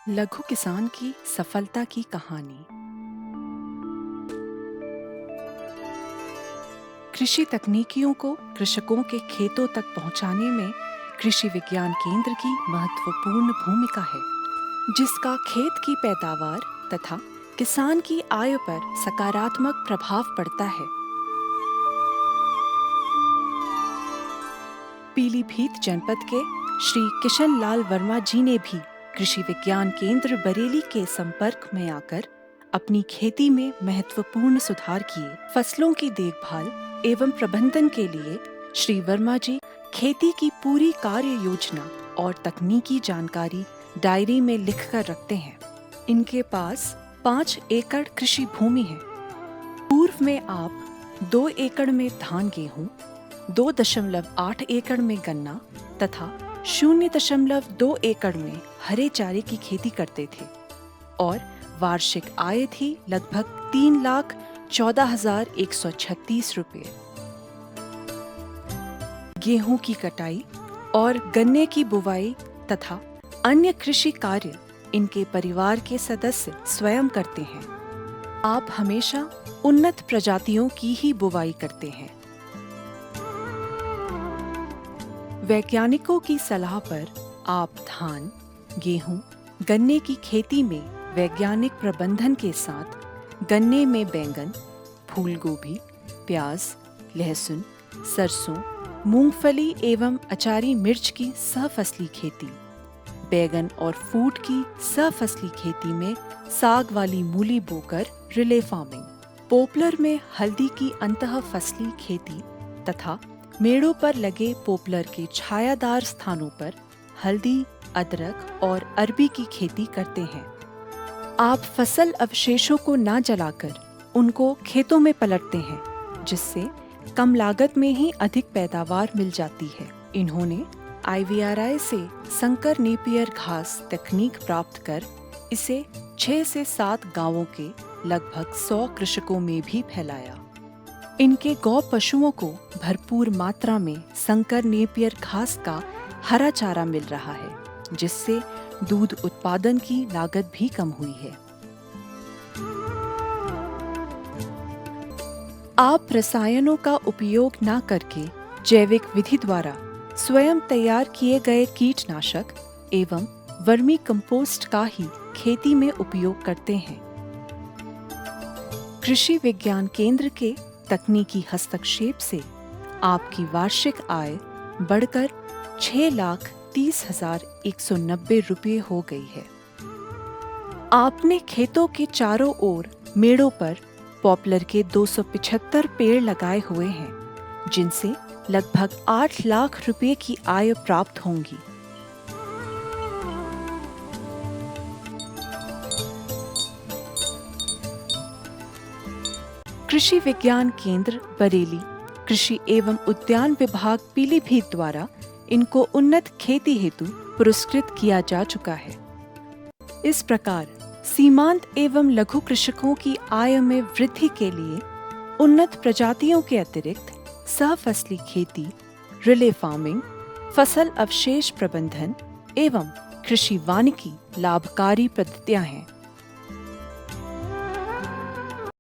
लघु किसान की सफलता की कहानी। कृषि तकनीकियों को कृषकों के खेतों तक पहुंचाने में कृषि विज्ञान केंद्र की महत्वपूर्ण भूमिका है, जिसका खेत की पैदावार तथा किसान की आय पर सकारात्मक प्रभाव पड़ता है। पीलीभीत जनपद के श्री किशन लाल वर्मा जी ने भी कृषि विज्ञान केंद्र बरेली के संपर्क में आकर अपनी खेती में महत्वपूर्ण सुधार किए। फसलों की देखभाल एवं प्रबंधन के लिए श्री वर्मा जी खेती की पूरी कार्य योजना और तकनीकी जानकारी डायरी में लिखकर रखते हैं। इनके पास 5 एकड़ कृषि भूमि है। पूर्व में आप 2 एकड़ में धान गेहूं, 2.8 एकड़ में गन्ना तथा 0.2 एकड़ में हरे चारे की खेती करते थे और वार्षिक आय थी लगभग 3,14,136 रुपये। गेहूं की कटाई और गन्ने की बुवाई तथा अन्य कृषि कार्य इनके परिवार के सदस्य स्वयं करते हैं। आप हमेशा उन्नत प्रजातियों की ही बुवाई करते हैं। वैज्ञानिकों की सलाह पर आप धान, गेहूं, गन्ने की खेती में वैज्ञानिक प्रबंधन के साथ गन्ने में बैंगन, फूल गोभी, प्याज, लहसुन, सरसों, मूंगफली एवं अचारी मिर्च की सहफसली खेती, बैंगन और फूट की सहफसली खेती में साग वाली मूली बोकर रिले फार्मिंग, पोपलर में हल्दी की अंतः फसली खेती तथा मेड़ों पर लगे पोपलर के छायादार स्थानों पर हल्दी, अदरक और अरबी की खेती करते हैं। आप फसल अवशेषों को ना जलाकर उनको खेतों में पलटते हैं, जिससे कम लागत में ही अधिक पैदावार मिल जाती है। इन्होंने IVRI से संकर नेपियर घास तकनीक प्राप्त कर इसे 6 से 7 गांवों के लगभग 100 कृषकों में भी फैलाया। इनके गौ पशुओं को भरपूर मात्रा में संकर नेपियर घास का हरा चारा मिल रहा है, जिससे दूध उत्पादन की लागत भी कम हुई है। आप रसायनों का उपयोग न करके जैविक विधि द्वारा स्वयं तैयार किए गए कीटनाशक एवं वर्मी कंपोस्ट का ही खेती में उपयोग करते हैं। कृषि विज्ञान केंद्र के तकनीकी हस्तक्षेप से आपकी वार्षिक आय बढ़कर 6,30,190 रुपये हो गई है। आपने खेतों के चारों ओर मेड़ों पर पॉपुलर के 275 पेड़ लगाए हुए हैं, जिनसे लगभग 8 लाख रुपए की आय प्राप्त होंगी। कृषि विज्ञान केंद्र बरेली, कृषि एवं उद्यान विभाग पीलीभीत द्वारा इनको उन्नत खेती हेतु पुरस्कृत किया जा चुका है। इस प्रकार सीमांत एवं लघु कृषकों की आय में वृद्धि के लिए उन्नत प्रजातियों के अतिरिक्त सहफसली खेती, रिले फार्मिंग, फसल अवशेष प्रबंधन एवं कृषि वानिकी लाभकारी पद्धतियां हैं।